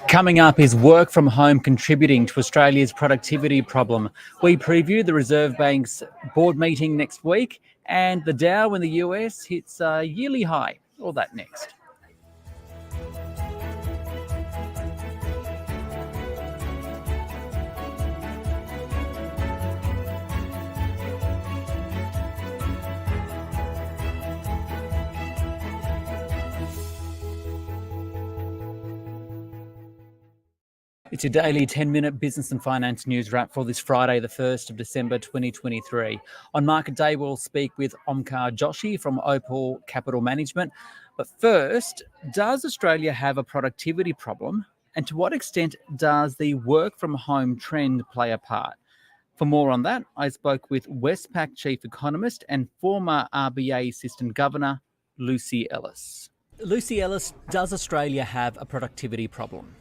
Coming up, is work from home contributing to Australia's productivity problem? We preview the Reserve Bank's board meeting next week, and the Dow in the US hits a yearly high. All that next. It's your daily 10-minute business and finance news wrap for this Friday, the 1st of December 2023. On Market Day, we'll speak with Omkar Joshi from Opal Capital Management. But first, does Australia have a productivity problem? And to what extent does the work from home trend play a part? For more on that, I spoke with Westpac Chief Economist and former RBA Assistant Governor, Luci Ellis. Luci Ellis, does Australia have a productivity problem?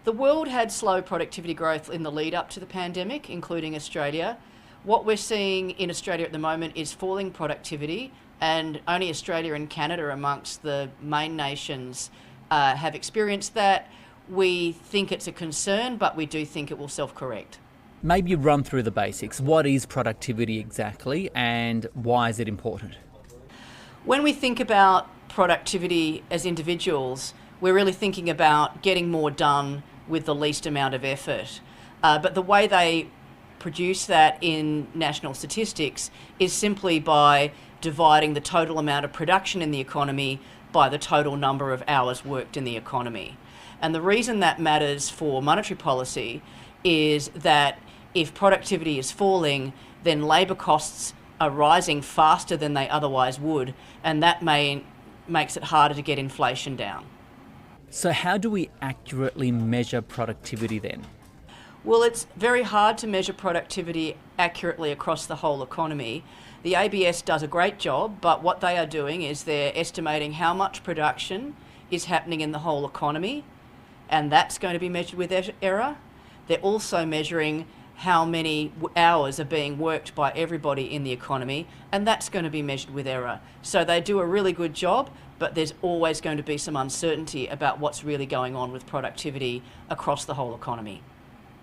The world had slow productivity growth in the lead up to the pandemic, including Australia. What we're seeing in Australia at the moment is falling productivity, and only Australia and Canada amongst the main nations have experienced that. We think it's a concern, but we do think it will self-correct. Maybe run through the basics. What is productivity exactly, and why is it important? When we think about productivity as individuals, we're really thinking about getting more done with the least amount of effort. But the way they produce that in national statistics is simply by dividing the total amount of production in the economy by the total number of hours worked in the economy. And the reason that matters for monetary policy is that if productivity is falling, then labour costs are rising faster than they otherwise would, and that makes it harder to get inflation down. So how do we accurately measure productivity then? Well, it's very hard to measure productivity accurately across the whole economy. The ABS does a great job, but what they are doing is they're estimating how much production is happening in the whole economy, and that's going to be measured with error. They're also measuring how many hours are being worked by everybody in the economy, and that's going to be measured with error. So they do a really good job, but there's always going to be some uncertainty about what's really going on with productivity across the whole economy.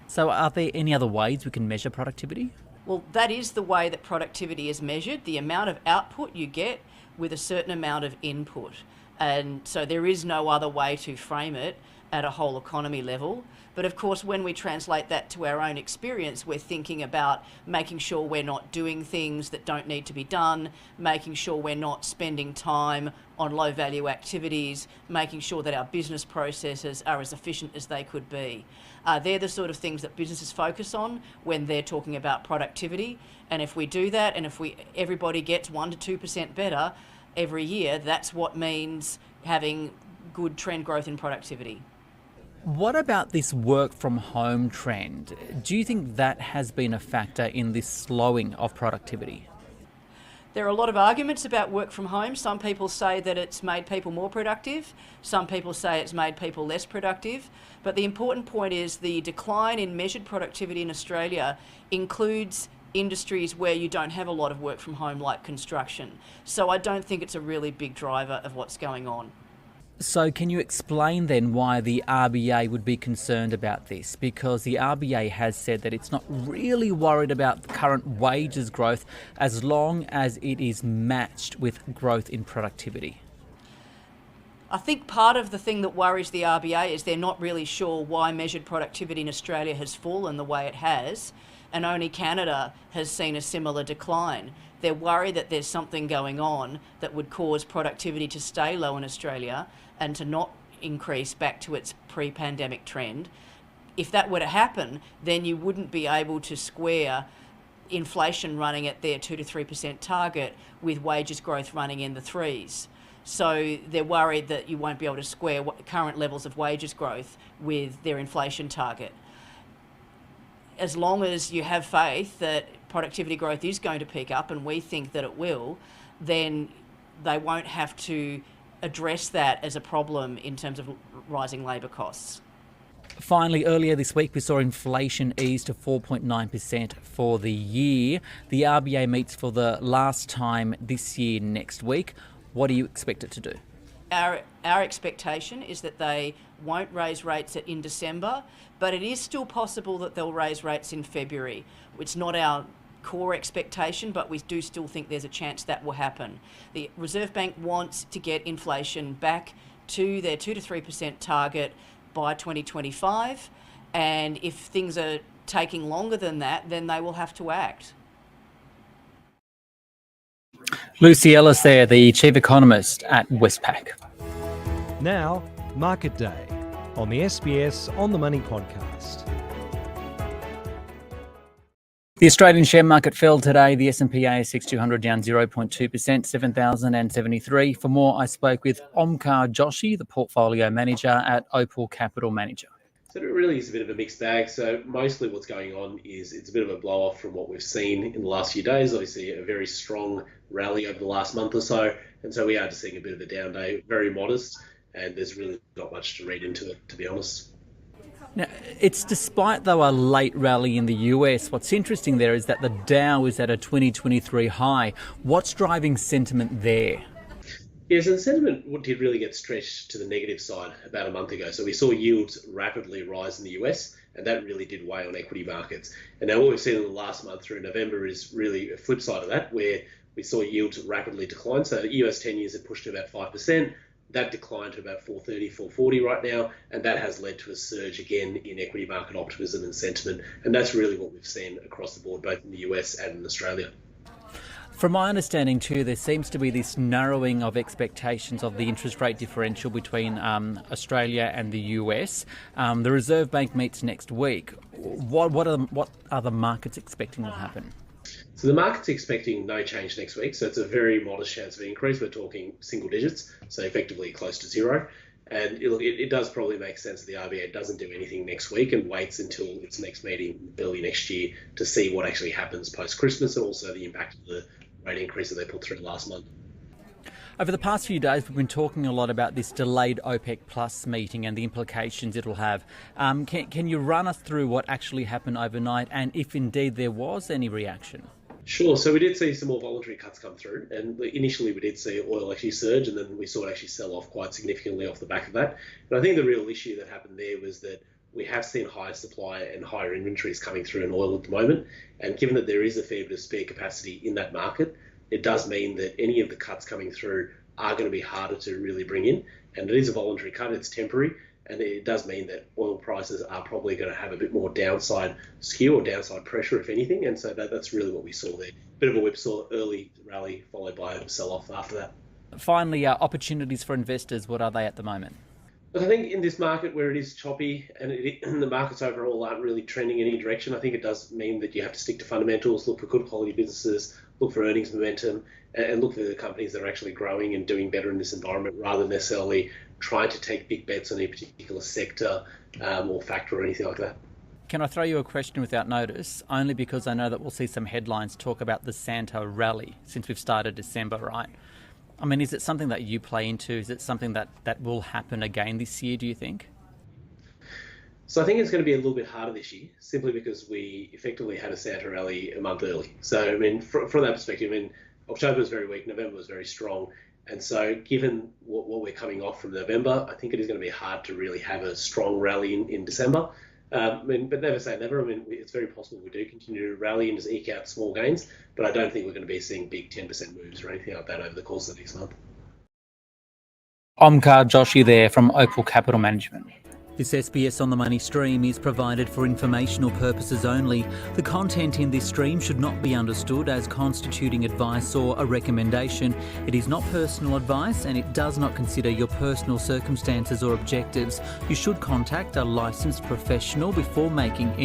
So are there any other ways we can measure productivity? Well, that is the way that productivity is measured, the amount of output you get with a certain amount of input. And so there is no other way to frame it at a whole economy level. But of course, when we translate that to our own experience, we're thinking about making sure we're not doing things that don't need to be done, making sure we're not spending time on low value activities, making sure that our business processes are as efficient as they could be. They're the sort of things that businesses focus on when they're talking about productivity. And if we do that, and if everybody gets 1% to 2% better every year, that's what means having good trend growth in productivity. What about this work from home trend? Do you think that has been a factor in this slowing of productivity? There are a lot of arguments about work from home. Some people say that it's made people more productive. Some people say it's made people less productive. But the important point is the decline in measured productivity in Australia includes industries where you don't have a lot of work from home, like construction. So I don't think it's a really big driver of what's going on. So can you explain then why the RBA would be concerned about this? Because the RBA has said that it's not really worried about current wages growth as long as it is matched with growth in productivity. I think part of the thing that worries the RBA is they're not really sure why measured productivity in Australia has fallen the way it has, and only Canada has seen a similar decline. They're worried that there's something going on that would cause productivity to stay low in Australia and to not increase back to its pre-pandemic trend. If that were to happen, then you wouldn't be able to square inflation running at their 2 to 3% target with wages growth running in the threes. So they're worried that you won't be able to square current levels of wages growth with their inflation target. As long as you have faith that productivity growth is going to pick up, and we think that it will, then they won't have to address that as a problem in terms of rising labour costs. Finally, earlier this week, we saw inflation ease to 4.9% for the year. The RBA meets for the last time this year next week. What do you expect it to do? our expectation is that they won't raise rates in December, but it is still possible that they'll raise rates in February. It's not our core expectation, but we do still think there's a chance that will happen. The Reserve Bank wants to get inflation back to their 2 to 3% target by 2025, and if things are taking longer than that, then they will have to act. Luci Ellis there, the Chief Economist at Westpac. Now, Market Day on the SBS On the Money podcast. The Australian share market fell today. The S&P ASX 200 down 0.2%, 7,073. For more, I spoke with Omkar Joshi, the portfolio manager at Opal Capital Management. So it really is a bit of a mixed bag. So mostly what's going on is it's a bit of a blow off from what we've seen in the last few days. Obviously a very strong rally over the last month or so. And so we are just seeing a bit of a down day, very modest. And there's really not much to read into it, to be honest. Now, it's despite, though, a late rally in the US. What's interesting there is that the Dow is at a 2023 high. What's driving sentiment there? Yeah, so the sentiment did really get stretched to the negative side about a month ago. So we saw yields rapidly rise in the US, and that really did weigh on equity markets. And now what we've seen in the last month through November is really a flip side of that, where we saw yields rapidly decline. So the US 10 years had pushed to about 5%. That declined to about 430, 440 right now, and that has led to a surge again in equity market optimism and sentiment. And that's really what we've seen across the board, both in the US and in Australia. From my understanding too, there seems to be this narrowing of expectations of the interest rate differential between Australia and the US. The Reserve Bank meets next week. What are the markets expecting will happen? So the market's expecting no change next week. So it's a very modest chance of increase. We're talking single digits, so effectively close to zero. And it does probably make sense that the RBA doesn't do anything next week and waits until its next meeting early next year to see what actually happens post-Christmas and also the impact of the rate increase that they put through last month. Over the past few days, we've been talking a lot about this delayed OPEC Plus meeting and the implications it'll have. Can you run us through what actually happened overnight and if indeed there was any reaction? Sure. So we did see some more voluntary cuts come through, and initially we did see oil actually surge, and then we saw it actually sell off quite significantly off the back of that. And I think the real issue that happened there was that we have seen higher supply and higher inventories coming through in oil at the moment. And given that there is a fair bit of spare capacity in that market, it does mean that any of the cuts coming through are going to be harder to really bring in. And it is a voluntary cut, it's temporary. And it does mean that oil prices are probably going to have a bit more downside skew or downside pressure, if anything. And so that's really what we saw there. Bit of a whipsaw, early rally followed by a sell-off after that. Finally, opportunities for investors, what are they at the moment? But I think in this market where it is choppy and the markets overall aren't really trending in any direction, I think it does mean that you have to stick to fundamentals, look for good quality businesses, look for earnings momentum, and look for the companies that are actually growing and doing better in this environment rather than necessarily trying to take big bets on any particular sector or factor or anything like that. Can I throw you a question without notice? Only because I know that we'll see some headlines talk about the Santa rally since we've started December, right? I mean, is it something that you play into? Is it something that will happen again this year, do you think? So I think it's going to be a little bit harder this year, simply because we effectively had a Santa rally a month early. So, I mean, from that perspective, I mean, October was very weak, November was very strong. And so given what we're coming off from November, I think it is going to be hard to really have a strong rally in December. But never say never. I mean, it's very possible we do continue to rally and just eke out small gains, but I don't think we're going to be seeing big 10% moves or anything like that over the course of the next month. Omkar Joshi there from Opal Capital Management. This SBS On the Money stream is provided for informational purposes only. The content in this stream should not be understood as constituting advice or a recommendation. It is not personal advice and it does not consider your personal circumstances or objectives. You should contact a licensed professional before making any